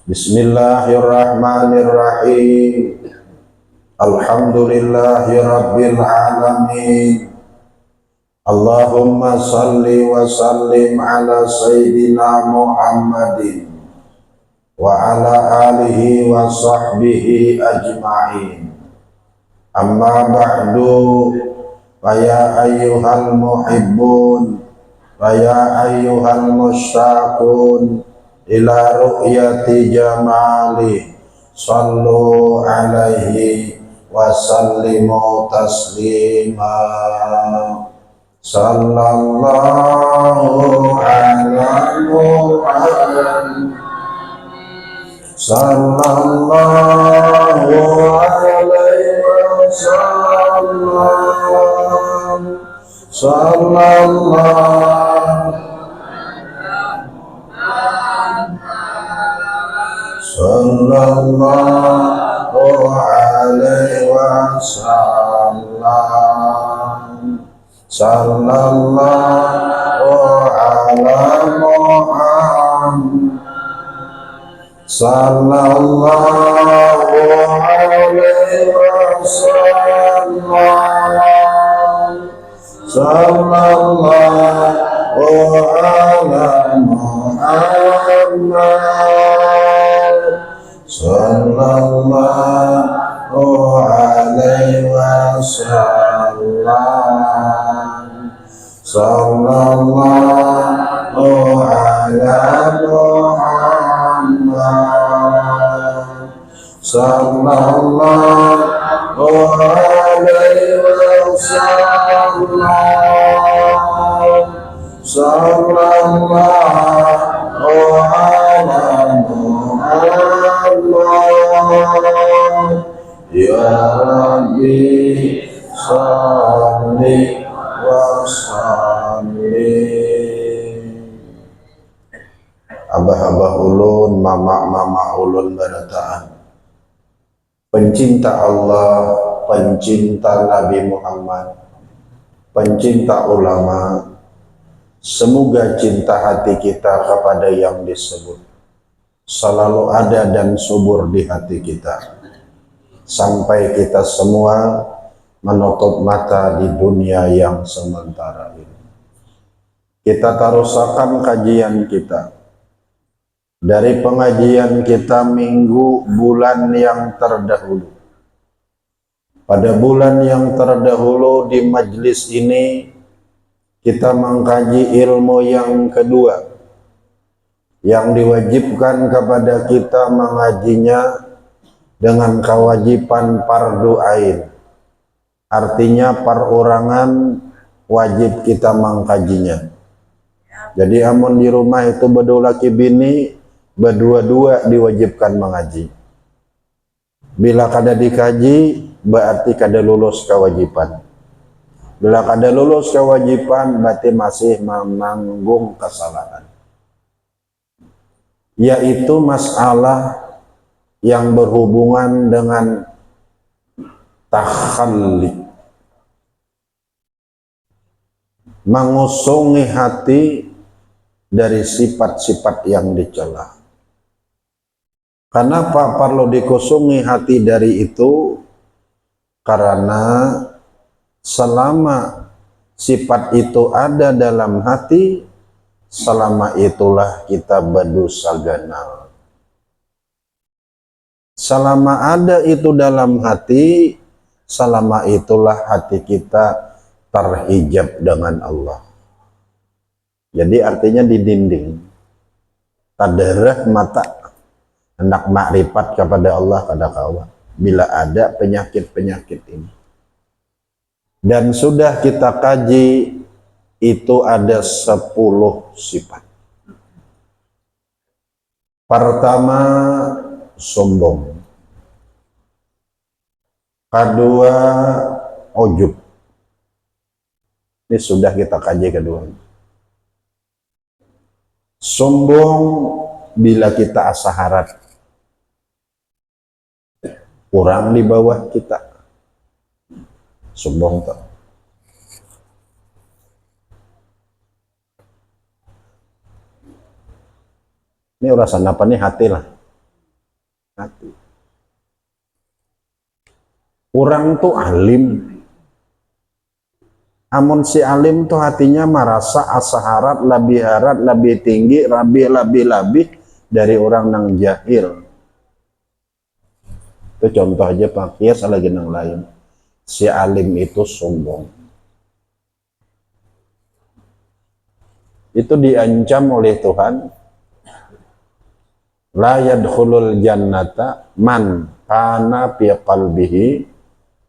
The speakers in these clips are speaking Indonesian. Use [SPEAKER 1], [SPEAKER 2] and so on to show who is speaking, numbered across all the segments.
[SPEAKER 1] Bismillahirrahmanirrahim. Alhamdulillahi rabbil alamin. Allahumma salli wa sallim ala sayyidina Muhammadin wa ala alihi wa sahbihi ajma'in. Amma ba'du, ya ayyuhal muhibbun wa ya ayyuhal mushtaqun ila ru'yati jamali, sallu alaihi wa sallimu taslima. Sallallahu ala Muhammad, sallallahu alaihi wasallam, sallallahu alaihi wasallam, sallallahu ala Muhammad, sallallahu alaihi wasallam, sallallahu ala Muhammad, sallallahu alaihi wasallam, sallallahu ala Muhammad, sallallahu alaihi wasallam, sallallahu ala Muhammad. Ya Rabbi salli wa sallim. Abah-abah ulun, mama-mama ulun barataan, pencinta Allah, pencinta Nabi Muhammad, pencinta ulama, semoga cinta hati kita kepada yang disebut selalu ada dan subur di hati kita sampai kita semua menutup mata di dunia yang sementara ini. Kita tarusakan kajian kita dari pengajian kita minggu bulan yang terdahulu. Pada bulan yang terdahulu di majlis ini kita mengkaji ilmu yang kedua yang diwajibkan kepada kita mengajinya dengan kewajiban fardu ain. Artinya perorangan wajib kita mengkajinya. Jadi amun di rumah itu berdua laki bini, berdua-dua diwajibkan mengaji. Bila kada dikaji, berarti kada lulus kewajiban. Bila kada lulus kewajiban, berarti masih menanggung kesalahan. Yaitu masalah yang berhubungan dengan takhalli, mengusungi hati dari sifat-sifat yang dicela. Kenapa perlu dikusungi hati dari itu? Karena selama sifat itu ada dalam hati, selama itulah kita berdosa ganal. Selama ada itu dalam hati, selama itulah hati kita terhijab dengan Allah. Jadi artinya di dinding. Tadarah mata hendak makrifat kepada Allah kada kawa. Bila ada penyakit-penyakit ini. Dan sudah kita kaji, itu ada 10 sifat. Pertama, sombong. Kedua, ujub. Ini sudah kita kaji kedua. Sombong bila kita asa harap kurang di bawah kita. Sombong tak. Ini urasan apa nih? Hati lah. hati. Orang tuh alim, amun si alim tuh hatinya merasa asa harat lebih tinggi, lebih dari orang nang jahil. Itu contoh aja Pak Kias lagi nang lain. Si alim itu sombong. Itu diancam oleh Tuhan. La yadkhulul jannata man kana fi qalbihi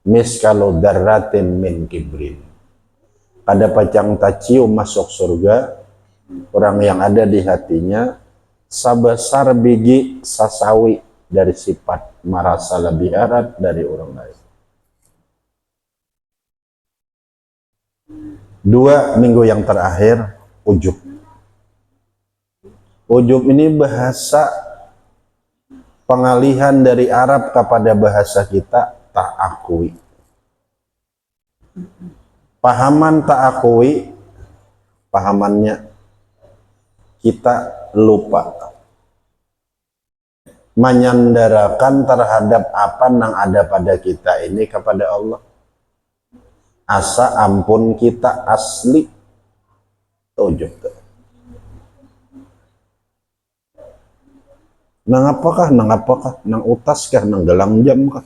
[SPEAKER 1] miskalu darratin min kibrin. Pada pacang tacium masuk surga orang yang ada di hatinya sebesar biji sasawi dari sifat merasa lebih erat dari orang lain. 2 minggu yang terakhir, ujub. Ujub ini bahasa pengalihan dari Arab kepada bahasa kita, ta'akui. Pahaman ta'akui, pahamannya kita lupa, menyandarakan terhadap apa yang ada pada kita ini kepada Allah. Asa ampun kita asli, ujub. Nang apakah? Nang utas kah? Nang gelang jam kah?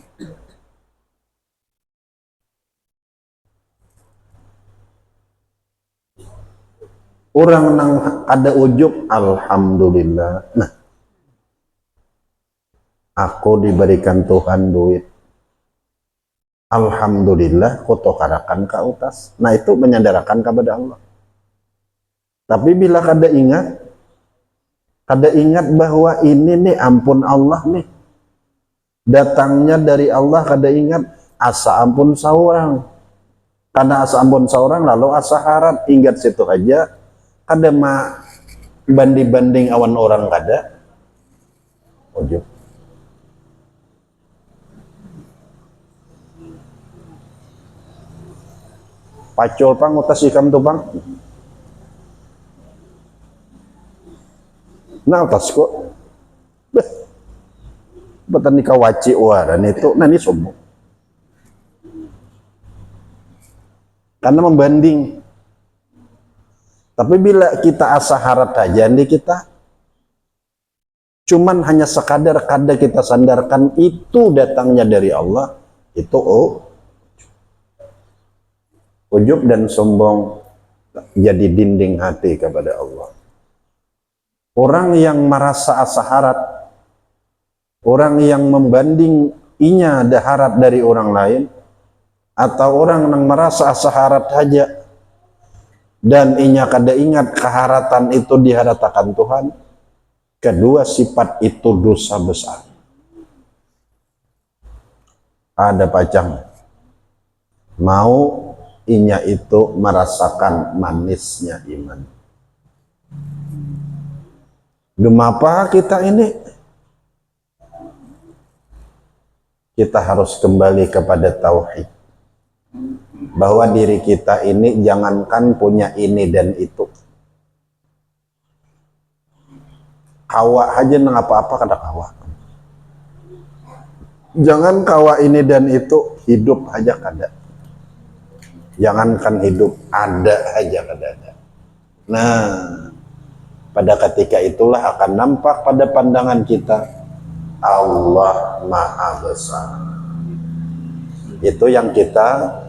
[SPEAKER 1] Orang nang ada ujub, alhamdulillah. Nah, aku diberikan Tuhan duit. Alhamdulillah, kutokarakan ka utas. Nah, itu menyandarkan kepada Allah. Tapi bila kada ingat bahwa ini nih ampun Allah nih, datangnya dari Allah, kada ingat asa ampun seorang. Karena asa ampun seorang lalu asa harat, ingat situ aja, kada ma banding awan orang kada. Ujub. Pacul pang utas ikam tuh pang. Nah utas kok. Betan ni kawaci waran itu, nah ini sombong. Karena membanding. Tapi bila kita asa harat aja nih kita, cuman hanya sekadar kada kita sandarkan itu datangnya dari Allah, itu ujub dan sombong jadi dinding hati kepada Allah. Orang yang merasa asa harat, orang yang membanding inya ada harat dari orang lain, atau orang yang merasa asa harat saja dan inya kada ingat keharatan itu diharatakan Tuhan, kedua sifat itu dosa besar. Ada pacang mau inya itu merasakan manisnya iman. Gemapa kita ini? Kita harus kembali kepada tauhid. Bahwa diri kita ini jangankan punya ini dan itu. Kawa aja nang apa-apa kada kawa. Jangan kawa ini dan itu, hidup aja kada. Jangankan hidup, ada aja kada ada. Nah, pada ketika itulah akan nampak pada pandangan kita Allah Maha Besar. Itu yang kita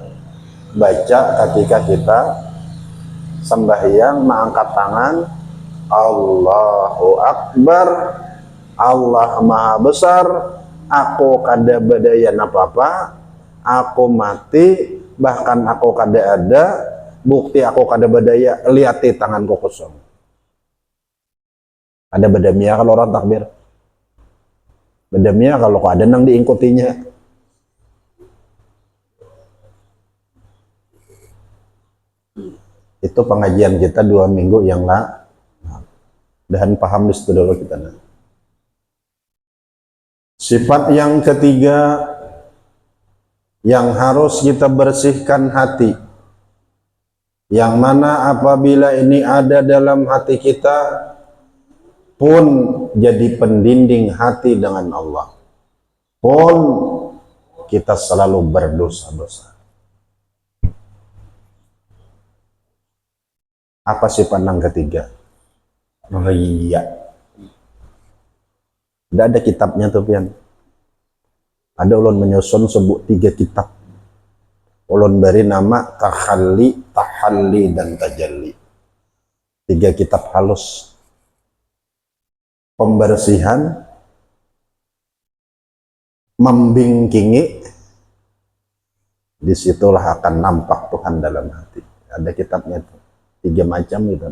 [SPEAKER 1] baca ketika kita sembahyang mengangkat tangan, Allahu Akbar, Allah Maha Besar, aku kada badayan apa-apa, aku mati, bahkan aku kada ada, bukti aku kada badaya, liati tanganku kosong. Ada badamia kalau orang takbir, badamia kalau ada nang diingkutinya. Itu pengajian kita 2 minggu yang lalu. Dan paham di situ dulu kita. Sifat yang ketiga yang harus kita bersihkan hati, yang mana apabila ini ada dalam hati kita pun jadi pendinding hati dengan Allah. pun kita selalu berdosa-dosa. Apa sifat yang ketiga? Riya. Tidak ada kitabnya tuh pian. Ada ulun menyusun sebut 3 kitab. Ulun beri nama Takhalli, Tahalli, dan Tajalli. 3 kitab halus. Pembersihan, membingkingi, disitulah akan nampak Tuhan dalam hati. Ada kitabnya tuh 3 macam gitu.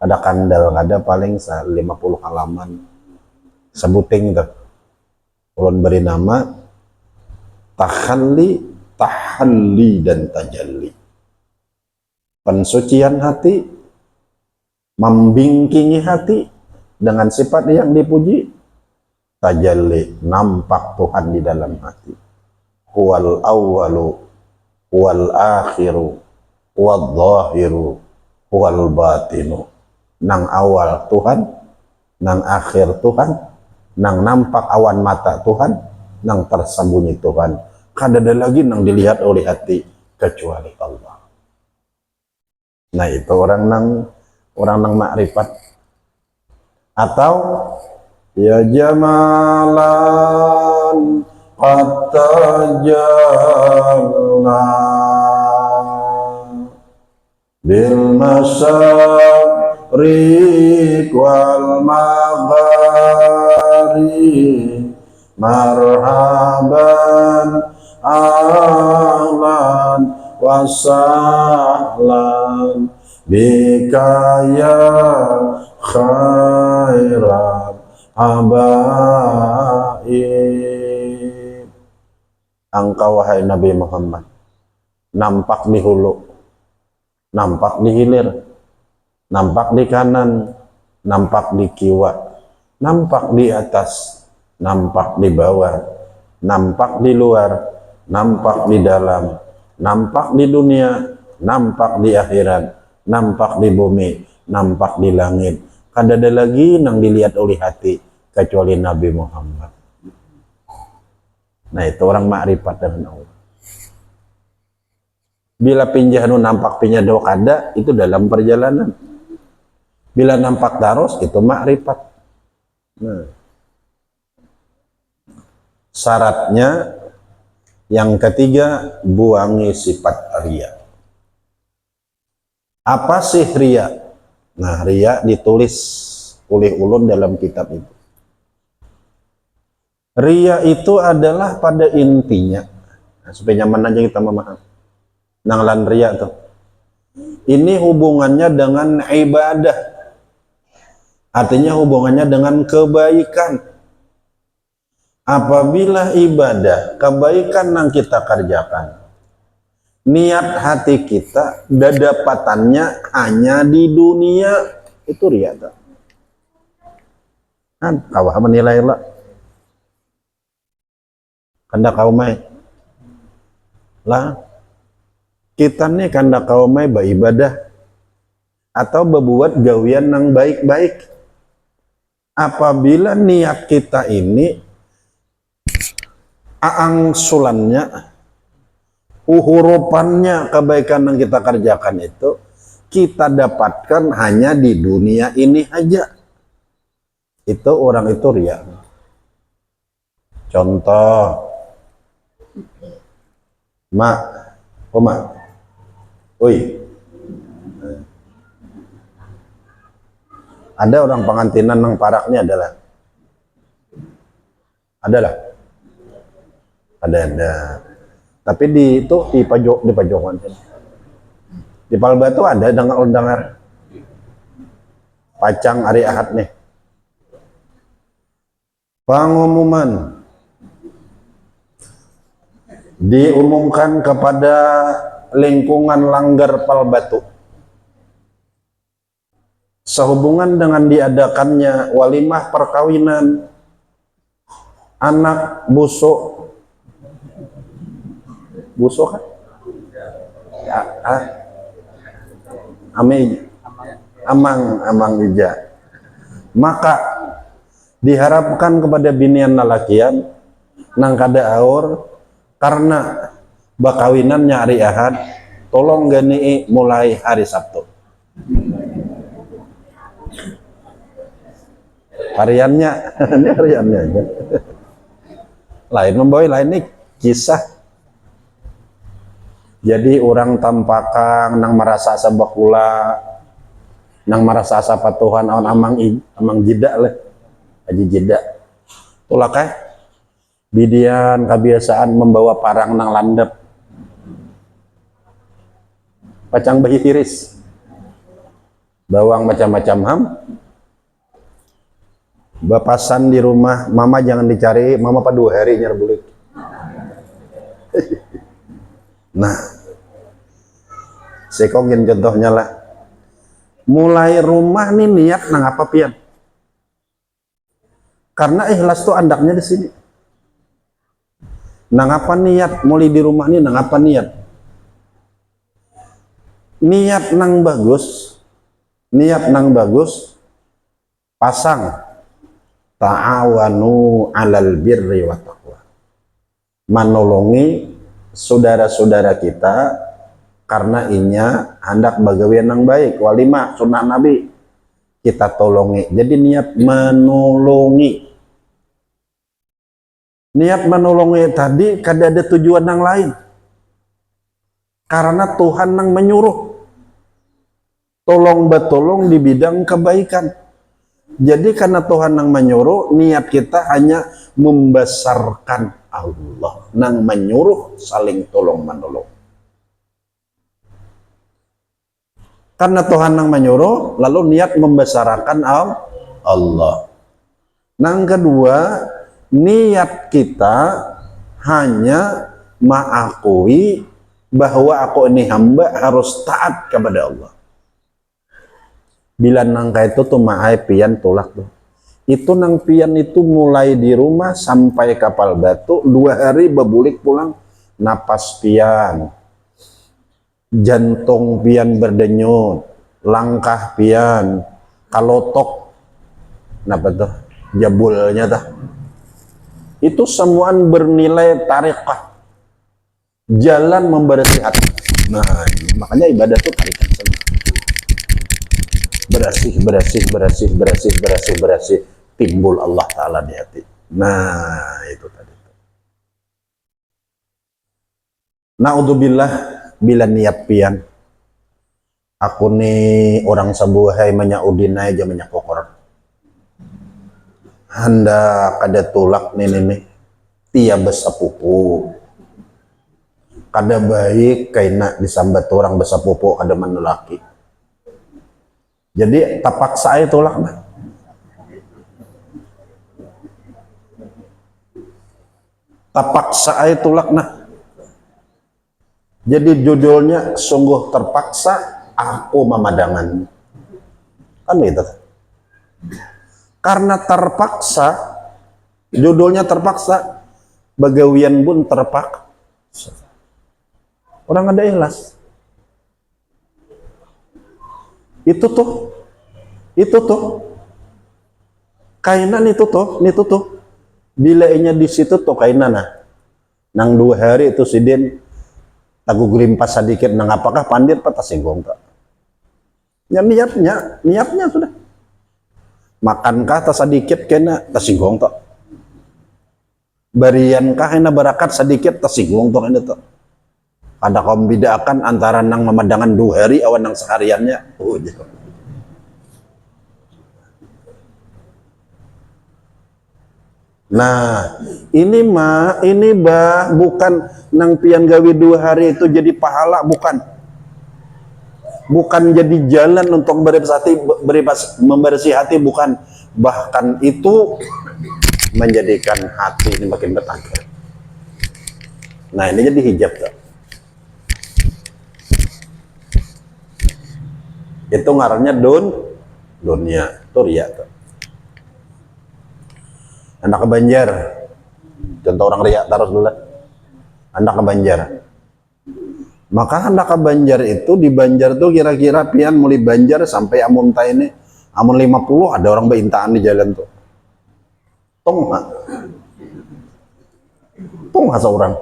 [SPEAKER 1] Ada kandal, ada paling 50 halaman. Sebuting itu. Ulun beri nama Takhalli, Tahalli, dan Tajalli. Pensucian hati, membingkingi hati dengan sifat yang dipuji. Tajalli, nampak Tuhan di dalam hati. Huwal awwalu, huwal akhiru, huwal zahiru, huwal batinu. Nang awal Tuhan, nang akhir Tuhan, nang nampak awan mata Tuhan, nang tersembunyi Tuhan. Kadada lagi nang dilihat oleh hati kecuali Allah. Nah itu orang nang makrifat. Atau ya jamalan qad tajalla bil masyariq wal maghrib marhaban ahlan wa sahlan bika ya khairan habaib. Engkau wahai Nabi Muhammad nampak di hulu, nampak di hilir, nampak di kanan, nampak di kiwa, nampak di atas, nampak di bawah, nampak di luar, nampak di dalam, nampak di dunia, nampak di akhirat, nampak di bumi, nampak di langit. Kadada lagi nang dilihat oleh hati kecuali Nabi Muhammad. Nah itu orang makrifat dengan Allah. Bila pinjahnu nampak pinjado kada, itu dalam perjalanan. Bila nampak terus, itu makrifat. Nah, syaratnya yang ketiga, buangi sifat riya. Apa sih riya? Nah, riya ditulis oleh ulun dalam kitab itu. Riya itu adalah pada intinya, nah, supaya nyaman aja kita memahami. Nanglan riya tuh. Ini hubungannya dengan ibadah. Artinya hubungannya dengan kebaikan. Apabila ibadah, kebaikan yang kita kerjakan, niat hati kita, dadapatannya hanya di dunia, itu riya tuh. Kan kawah menilai lah. Kanda kaumai lah kita nih kanda kaumai beribadah atau berbuat gawian yang baik-baik. Apabila niat kita ini aangsulannya, uhurupannya kebaikan yang kita kerjakan itu kita dapatkan hanya di dunia ini aja, itu orang itu riya. Contoh, mak, oma, oi, ada orang pengantinan yang parak ini adalah, ada. Tapi di pajokan, di Palbatu ada dengar pacang hari Ahad nih, pengumuman diumumkan kepada lingkungan Langgar Palbatu sehubungan dengan diadakannya walimah perkawinan anak busuk kan? Ya, amang ija. Maka diharapkan kepada binian lalakian nang kada aur karena bakawinan nyari Ahad, tolong gani mulai hari Sabtu. Hariannya, ini hariannya aja. Lain membawa lain nih kisah. Jadi orang tampakang nang merasa sabakula, nang merasa sapatuhan awan amang jeda lah, aji jeda. Tulah kah? Bidian kebiasaan membawa parang nang landep, pacang bayi tiris, bawang macam-macam ham. Bapasan di rumah, mama jangan dicari, mama pada 2 hari nyerbulik. Nah, sekongin contohnya lah. Mulai rumah nih niat nang apa pian? Karena ikhlas tuh andaknya di sini. Nang apa niat? Mulai di rumah nih nang apa niat? Niat nang bagus, pasang ta'awanu 'alal birri wa taqwa. Menolongi saudara-saudara kita karena inya hendak bagawian yang baik. Walima sunnah Nabi kita tolongi. Jadi niat menolongi. Niat menolongi tadi kada ada tujuan yang lain. Karena Tuhan yang menyuruh. Tolong betolong di bidang kebaikan. Jadi karena Tuhan yang menyuruh, niat kita hanya membesarkan Allah. Yang menyuruh saling tolong menolong. Karena Tuhan yang menyuruh, lalu niat membesarkan Allah. Yang kedua, niat kita hanya mengakui bahwa aku ini hamba harus taat kepada Allah. Bila nangka itu tuh maai pian tolak tuh. Itu nang pian itu mulai di rumah sampai kapal batu 2 hari bebulik pulang, napas pian, jantung pian berdenyut, langkah pian, kalotok, napa tuh jabulnya tuh. Itu semuaan bernilai tarikah, jalan membersih hati. Nah, makanya ibadah tuh tarikan semua. Bersih, timbul Allah Ta'ala di hati. Nah, itu tadi. Na'udzubillah bila niat pian. Aku nih orang sabuhai menyaudin aja menyakokor. Handa kada tulak nih tia besapupu. Kada baik kaina disambat orang besapupu kada menelaki. Jadi tapaksa aja tolak nah. Tapaksa aja tolak nah. Jadi judulnya sungguh terpaksa aku memadangan. Kan itu. Karena terpaksa, judulnya terpaksa, bagawian pun terpaksa. Orang ada ikhlas. Itu tuh kainan itu tuh bila inya di situ tuh kainan nah nang 2 hari itu sidin tagu gelimpas sedikit nang apakah pandir patah singgung tak ya niatnya sudah makankah tas sedikit kena tersinggung tak bariankah kena barakat sedikit tersinggung tak ini tak ada kaum bedakan antara nang memadangan 2 hari awan nang sehariannya. Oh, gitu. Nah, ini bukan nang pian gawi 2 hari itu jadi pahala, bukan. Bukan jadi jalan untuk membersih hati, bukan. Bahkan itu menjadikan hati ini makin bertangkar. Nah, ini jadi hijab tak? Itu ngarannya dunia turia tuh. Anak ke Banjar, contoh orang riak taruh dulu. Anak ke Banjar, maka anak ke Banjar itu di Banjar tuh kira-kira pian mulai Banjar sampai Amunta ini, Amun 50 ada orang beintaan di jalan tuh. Tong Pung masa orang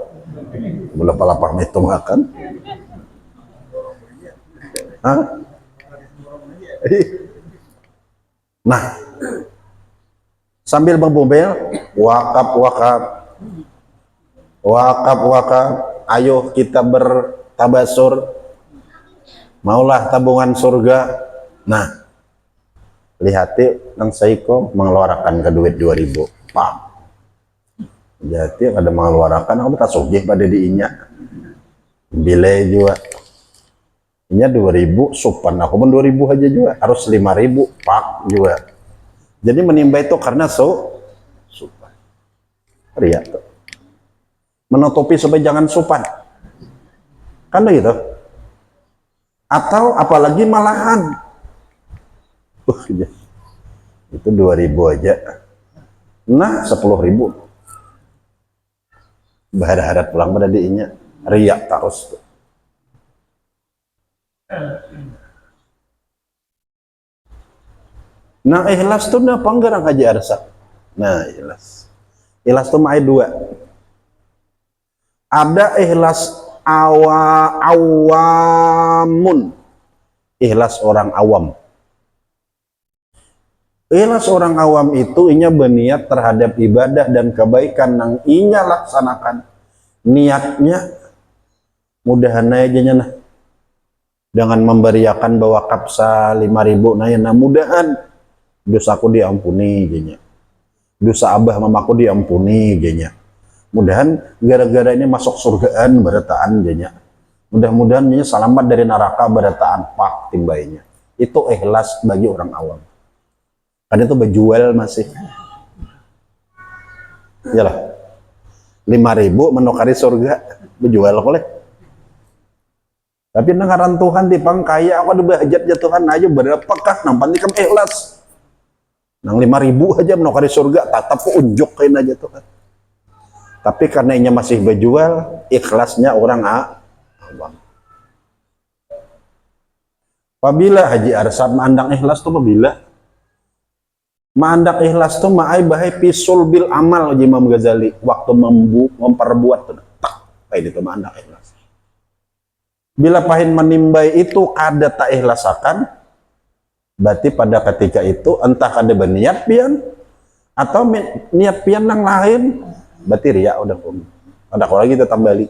[SPEAKER 1] boleh pala pamit itu makan. Hah? Nah, sambil membumel, wakaf, ayo kita bertabasur, maulah tabungan surga. Nah, lihati nang saiko mengeluarkan ke duit 2000, pak. Jadi ada mengeluarkan, aku tak sugih pada diinya, bilai juga. Inya 2000 supan, aku pun 2000 aja juga, harus 5000 pak juga. Jadi menimba itu karena supan. Ria tuh. Menutupi supaya jangan supan. Kan begitu. Atau apalagi malahan. Itu 2000 aja. Nah, 10.000. Berharap pulang pada diinya. Ria terus tuh. Nah, ikhlas tuh apa enggak orang Haji Arsa? Nah, ikhlas tuh ada dua. Ada ikhlas awamun, ikhlas orang awam. Ikhlas orang awam itu inya berniat terhadap ibadah dan kebaikan yang inya laksanakan. Niatnya mudahan aja nah. Dengan memberiakan bawa kapsa 5.000 nah mudahan dosaku diampuni genya. Dosa abah mamaku diampuni genya. Mudahan gara-gara ini masuk surgaan berataan genya. Mudah-mudahan ini selamat dari neraka berataan pak timbainya. Itu ikhlas bagi orang awam. Kan itu berjual masih. Iyalah. 5.000 menukari surga berjual boleh. Tapi nengaran Tuhan dipang kaya aku ada bahajat ya Tuhan aja berapakah nampan ikam ikhlas. Nang 5.000 aja menukari surga tatap unjuk kain aja Tuhan. Tapi karena inya masih berjual, ikhlasnya orang awam. Apabila Haji Arsad mandang ikhlas tuh apabila mandang ikhlas tuh ma'ai bahai pisul bil amal Imam Ghazali waktu memperbuat tuh tak kayak itu mandang ikhlas. Bila pahin menimbai itu ada tak ikhlasakan, berarti pada ketika itu entah ada berniat pian atau niat pian yang lain, berarti riya udah ada kalau lagi tetap balik.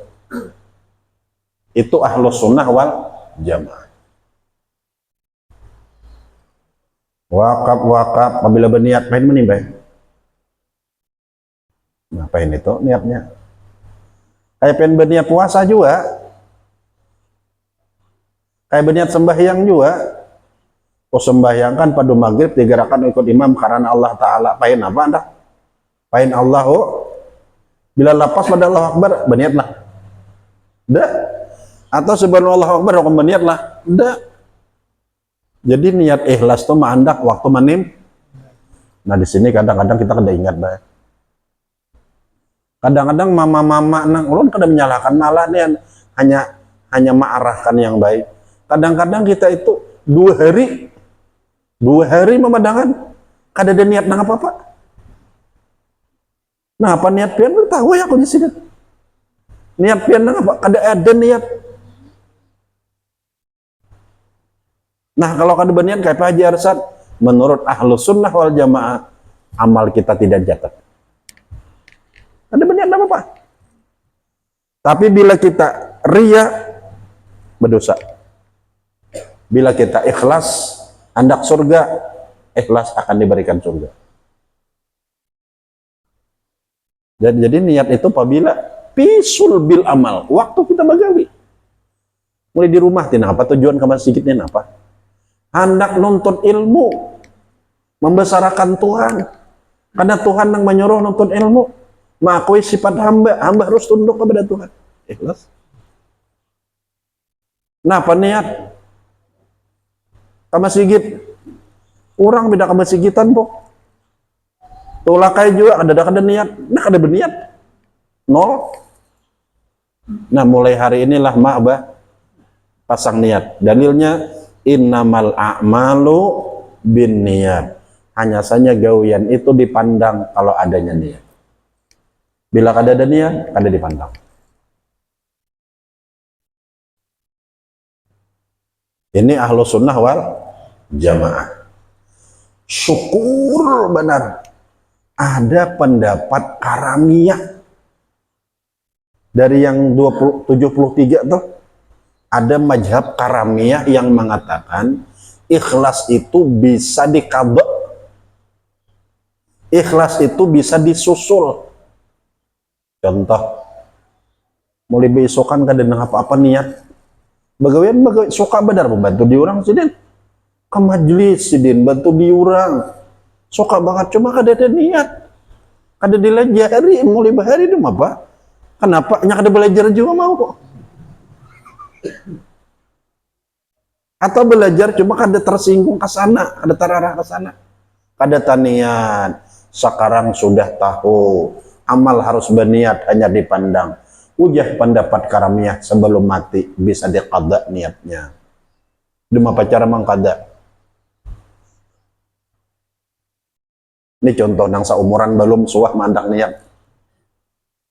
[SPEAKER 1] Itu ahlus sunnah wal jamaah. Wakaf apabila berniat pahin menimbai. Ngapain itu niatnya? Kayak pengen berniat puasa juga. Kayak berniat sembahyang juga. Oh sembahyang kan pada maghrib digerakan ikut imam karena Allah Ta'ala. Pahin apa anda? Pahin Allah bila lapas pada Allah Akbar berniatlah. Dah. Atau subhanallah Akbar aku berniatlah. Dah. Jadi niat ikhlas tuh mandak waktu manim. Nah di sini kadang-kadang kita kada ingat bah. Kadang-kadang mama-mama nang ulun kada menyalahkan malah nih hanya mengarahkan yang baik. Kadang-kadang kita itu 2 hari memadangkan kada ada niat nang apa-apa. Nah apa niat pian tahu ya aku di sini. Niat pian nang apa? Kada ada niat. Nah kalau kada berniat kayak Pak Haji Arsad, menurut ahlus sunnah wal jamaah amal kita tidak jatuh. Kada berniat apa-apa. Tapi bila kita riya berdosa. Bila kita ikhlas hendak surga, ikhlas akan diberikan surga. Jadi niat itu apabila pisul bil amal, waktu kita bagawi. Mulai di rumah tina apa tujuan ke masjid ini apa? Hendak nuntut ilmu, membesarkan Tuhan. Karena Tuhan yang menyuruh nuntut ilmu, mengakui sifat hamba harus tunduk kepada Tuhan. Ikhlas. Nah, apa niat? Ke masjid. Orang beda ke masjidan, po. Tulakai juga ada niat, nah ada berniat. Nol. Nah, mulai hari inilah pasang niat. Dalilnya innamal a'malu bin niat. Hanya saja gawian itu dipandang kalau adanya niat. Bila kada ada niat, kada dipandang. Ini ahlu sunnah wal jamaah. Syukur benar. Ada pendapat karamiyah. Dari yang 73 tuh, ada mazhab karamiyah yang mengatakan ikhlas itu bisa dikabak. Ikhlas itu bisa disusul. Contoh, mulai besokan kada nang apa-apa niat. Bagaimana suka benar membantu diurang sidin. Ke majelis sidin bantu diurang. Suka banget cuma kada ada niat. Kada dilajari mulai bahari itu apa? Kenapa? Nya kada belajar juga mau kok. Atau belajar cuma kada tersinggung ke sana, kada terarah ke sana. Kada taniat. Sekarang sudah tahu amal harus berniat hanya dipandang. Ujah pendapat karamiyah sebelum mati bisa diqada niatnya. Demi apa cara mengqada? Ini contoh nang seumuran belum suah mandak niat.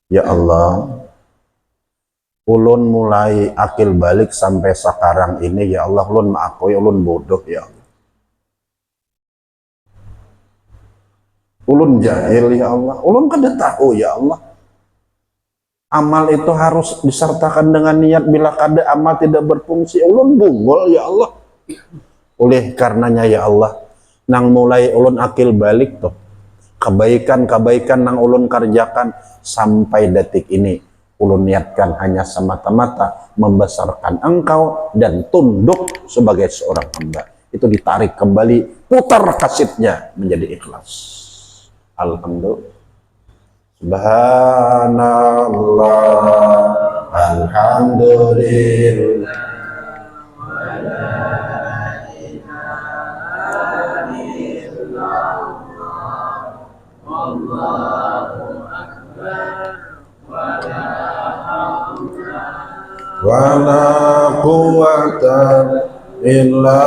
[SPEAKER 1] Ya Allah, ulun mulai akil balik sampai sekarang ini, ya Allah, ulun maakui ulun bodoh, ya Allah. Ulun jahil, ya Allah. Ulun kada tahu, ya Allah. Amal itu harus disertakan dengan niat. Bila kada amal tidak berfungsi, ulun bungol, ya Allah. Oleh karenanya, ya Allah, nang mulai ulun akil balik tuh, kebaikan-kebaikan nang ulun kerjakan sampai detik ini, ulun niatkan hanya semata-mata membesarkan Engkau dan tunduk sebagai seorang hamba. Itu ditarik kembali, putar kasetnya menjadi ikhlas. Alhamdulillah. Subhanallah, alhamdulillah, wa la quwwata illa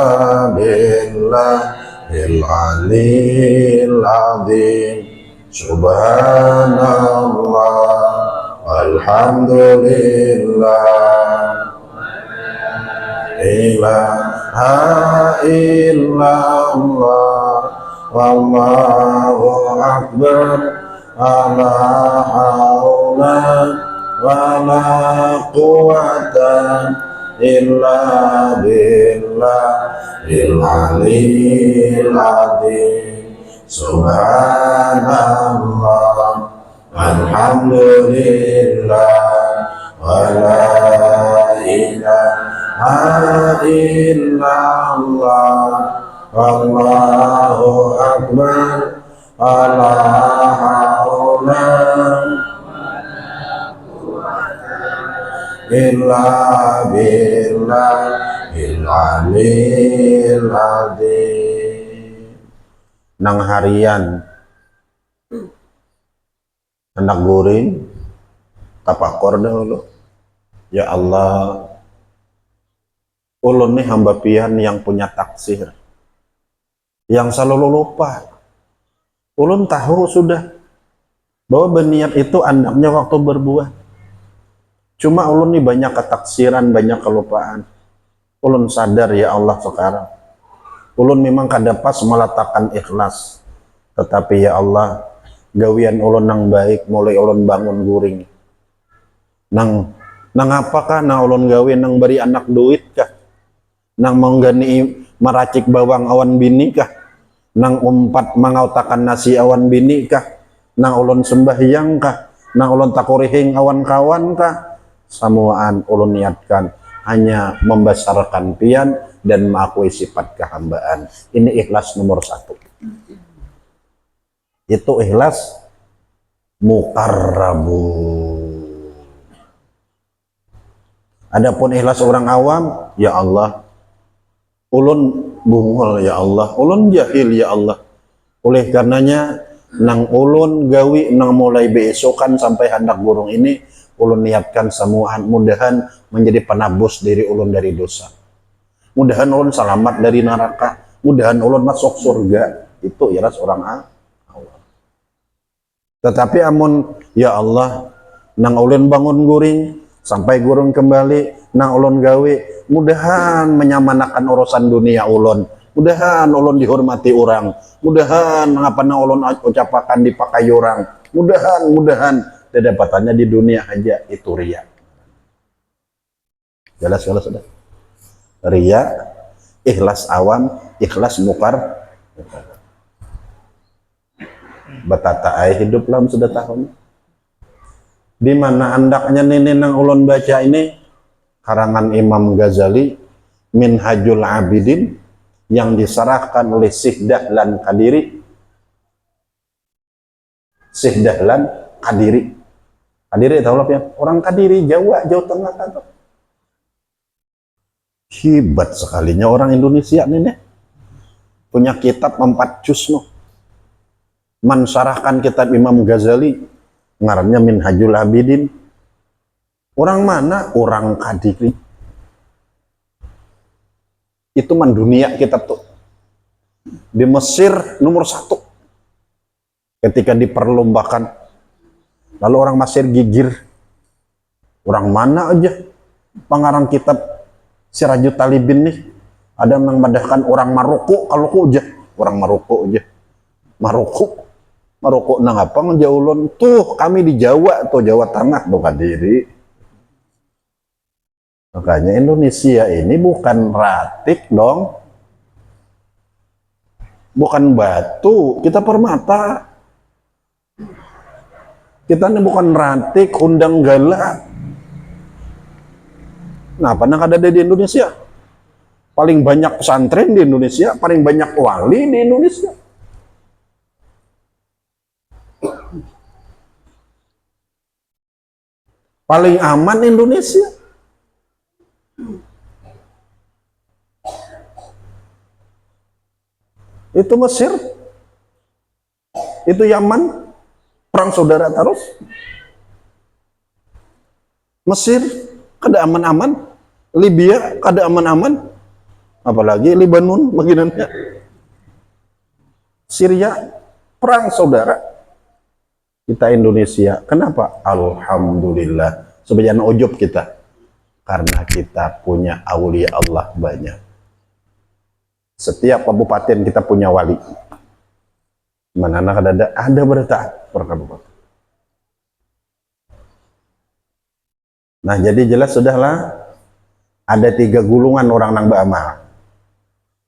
[SPEAKER 1] billahil aliyyil azim. Subhanallah, alhamdulillah, ilaha illallah, wallahu akbar, la haula wa la quwwata illa billahil aliyyil azim. Subhanallah, alhamdulillah, wa la ilaha illallah, wallahu akbar, la haula illa billahil aliyyil azim. Nang harian anak guring tapakur dahulu, ya Allah, ulun nih hamba pian yang punya taksir, yang selalu lupa. Ulun tahu sudah bahwa berniat itu andapnya waktu berbuah. Cuma ulun nih banyak ketaksiran, banyak kelupaan. Ulun sadar, ya Allah, sekarang ulun memang kada pas meletakkan ikhlas, tetapi ya Allah, gawian ulun nang baik mulai ulun bangun guring. Nang apakah nang ulun gawe nang beri anak duit kah? Nang menggani meracik bawang awan bini kah? Nang umpat mangautakan nasi awan bini kah? Nang ulun sembahyang kah? Nang ulun takurihing awan kawan kah? Samuaan ulun niatkan hanya membesarkan pian dan mengakui sifat kehambaan. Ini ikhlas nomor 1. Itu ikhlas muqarrabu. Adapun ikhlas orang awam, ya Allah, ulun bungol, ya Allah, ulun jahil, ya Allah. Oleh karenanya nang ulun gawi nang mulai besokan sampai hendak burung ini, ulun niatkan semuaan mudahan menjadi penabus diri ulun dari dosa. Mudahan ulun selamat dari neraka, mudahan ulun masuk surga. Itu ikhlas orang awam. Tetapi amun ya Allah nang ulun bangun guring sampai gurung kembali nang ulun gawe, mudahan menyamanakan urusan dunia ulun, mudahan ulun dihormati orang, mudahan ngapa nang ulun ucapakan dipakai orang, mudahan dapatannya di dunia aja. Itu ria. Jelas kalau sudah ria, ikhlas awam, ikhlas mukar. Betata ay hidup lam sudah tahun. Di mana andaknya nini nang ulun baca ini karangan Imam Ghazali Minhajul Abidin yang diserahkan oleh Syekh Dahlan Qadiri. Syekh Dahlan Qadiri. Qadiri tahu lah ya? Orang Qadiri Jawa Tengah kan. Hebat sekalinya orang Indonesia nih. Punya kitab 4 juz noh. Mensarahkan kitab Imam Ghazali, ngarannya Minhajul Abidin. Orang mana? Orang Qadiri. Itu mendunia kitab tuh. Di Mesir nomor 1. Ketika diperlombakan, lalu orang Mesir gigir. Orang mana aja pengarang kitab Sirajut Talibin nih, ada yang memadahkan orang Maroko, kalau aja orang Maroko aja. Maroko nang apa ngejaulun tuh kami di Jawa tuh Jawa Tengah tuh Qadiri. Makanya Indonesia ini bukan ratik dong, bukan batu, kita permata. Kita ini bukan ratik, undang galak. Nah, apa nang ada di Indonesia? Paling banyak pesantren di Indonesia, paling banyak wali di Indonesia. Paling aman Indonesia. Itu Mesir, itu Yaman, perang saudara terus. Mesir kada aman-aman, Libya kada aman-aman, apalagi Lebanon baginannya. Syria perang saudara. Kita Indonesia, kenapa? Alhamdulillah, sebenarnya ujub kita, karena kita punya aulia Allah banyak. Setiap kabupaten kita punya wali. Mana ada bertaat per kabupaten. Nah, jadi jelas sudahlah, ada 3 gulungan orang nang beramal.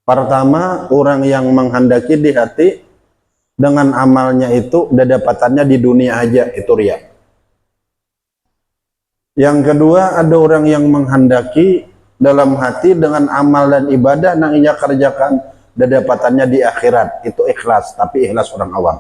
[SPEAKER 1] Pertama, orang yang menghendaki di hati dengan amalnya itu dapatannya di dunia aja, itu ria. Yang kedua, ada orang yang menghendaki dalam hati dengan amal dan ibadah yang ia kerjakan dapatannya di akhirat, itu ikhlas, tapi ikhlas orang awam.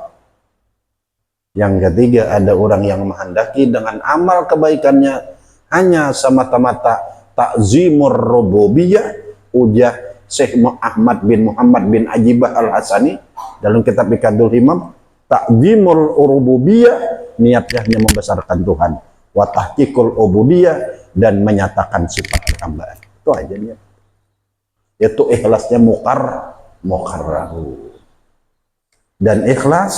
[SPEAKER 1] Yang ketiga, ada orang yang menghendaki dengan amal kebaikannya hanya semata-mata takzimur rububiyah, ujah Syekh Ahmad bin Muhammad bin Ajibah Al-Hasani dalam kitab Ikadul Himam, takzimul rububiyah, niatnya hanya membesarkan Tuhan, wa tahqiqul ubudiyah, dan menyatakan sifat kehambaan. Itu aja niat. Itu ikhlasnya mukarrahu. Dan ikhlas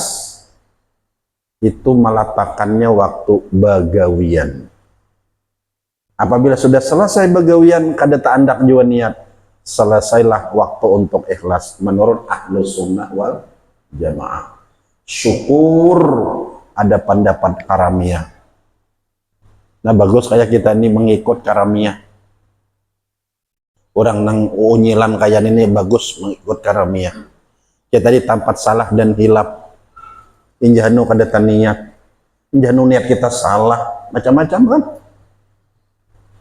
[SPEAKER 1] itu meletakkannya waktu bagawian. Apabila sudah selesai bagawian, kada tak jua niat, selesailah waktu untuk ikhlas menurut Ahlus Sunnah wal Jamaah. Syukur ada pendapat karamiyah. Nah, bagus kayak kita ini mengikut karamiyah. Orang nang unyilan kayak ini bagus mengikut karamiyah. Kita di tempat salah dan hilap. Injahnu kada niat. Injahnu niat kita salah, macam-macam kan.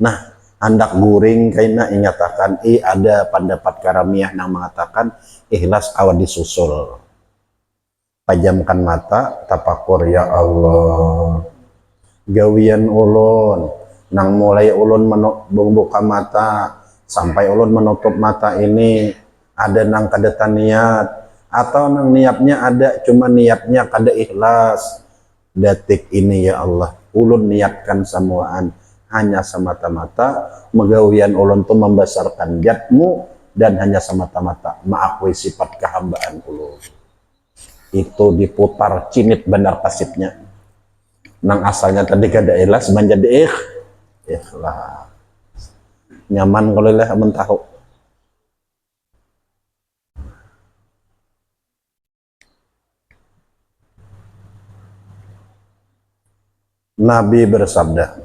[SPEAKER 1] Nah, hendak guring kayaknya ingatakan ada pendapat karamiyah yang mengatakan ikhlas awal disusul. Pajamkan mata, tapakur ya Allah. Gawian ulun nang mulai ulun membuka mata sampai ulun menutup mata ini ada nang kada niat, atau nang niatnya ada cuma niatnya kada ikhlas. Detik ini ya Allah, ulun niatkan semuaan hanya semata-mata megawian ulun tu membesarkan jatmu dan hanya semata-mata mengakui sifat kehambaan ulun. Itu diputar cinit benar pasifnya. nang asalnya tadi kada ikhlas menjadi ikhlas. Nyaman kalau lah mentahu. Nabi bersabda,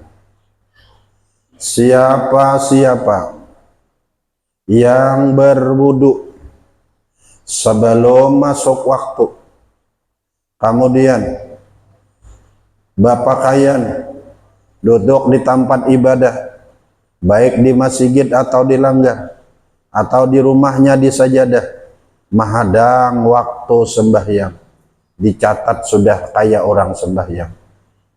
[SPEAKER 1] siapa yang berwudu sebelum masuk waktu, kemudian bapakaian duduk di tempat ibadah, baik di masjid atau di langgar, atau di rumahnya di sajadah, menghadang waktu sembahyang, dicatat sudah kayak orang sembahyang.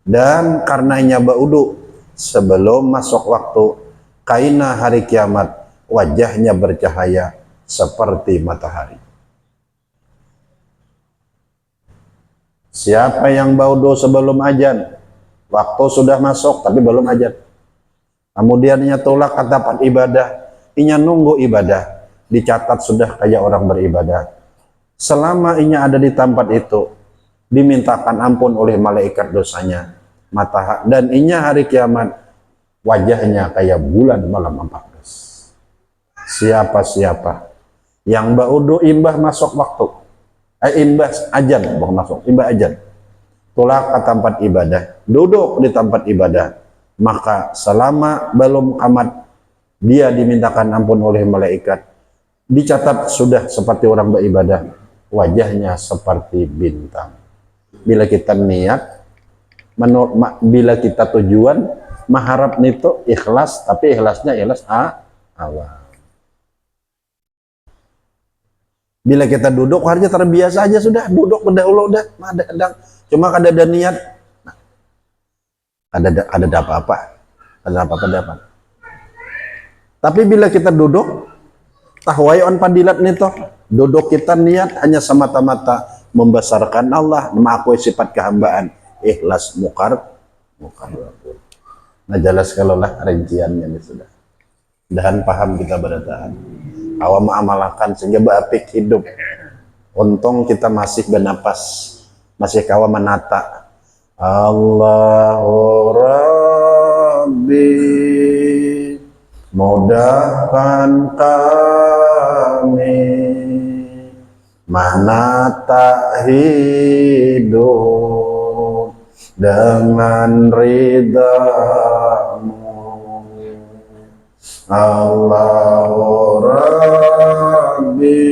[SPEAKER 1] Dan karenanya baudu sebelum masuk waktu, kaina hari kiamat, wajahnya bercahaya seperti matahari. Siapa yang baudu sebelum ajan, waktu sudah masuk tapi belum ajan, kemudian ia tolak ke tempat ibadah, inya nunggu ibadah, dicatat sudah kayak orang beribadah. Selama inya ada di tempat itu, dimintakan ampun oleh malaikat dosanya, dan inya hari kiamat wajahnya kayak bulan malam 14. Siapa yang baudu imbah masuk waktu, imbah ajan, bukan masuk, imbah ajan, tolak ke tempat ibadah, duduk di tempat ibadah, maka selama belum amat dia dimintakan ampun oleh malaikat, dicatat sudah seperti orang beribadah, wajahnya seperti bintang. Bila kita niat, bila kita tujuan mengharap itu ikhlas, tapi ikhlasnya ikhlas awal. Bila kita duduk harusnya terbiasa aja sudah, duduk berdahulu udah, cuma ada niat, nah, ada apa-apa, dapat. Tapi bila kita duduk, tahwai on padilat nito, duduk kita niat hanya semata-mata membesarkan Allah, mengakui sifat kehambaan, ikhlas mukar. Nah jelas kalau lah rinciannya ini sudah. Dan paham kita berataan. Awam mengamalkan sehingga beapik hidup. Untung kita masih bernapas, masih kawa menata. Allahu Rabbi, mudahkan kami menata hidup dengan ridhamu. Allahu Rabbi,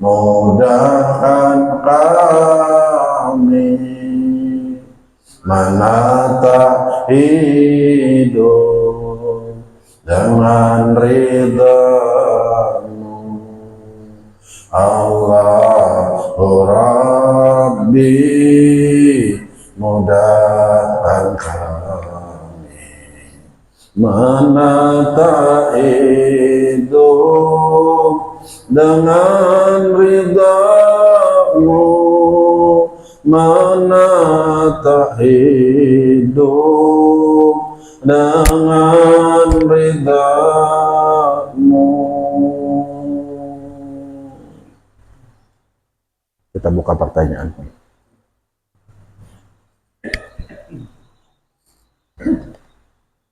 [SPEAKER 1] mudahkan kami menata hidup dengan ridhamu. Allahu Rabbi, mudahkan kami menata hidup dengan ridhamu, menata hidup dengan ridhamu. Kita buka pertanyaan.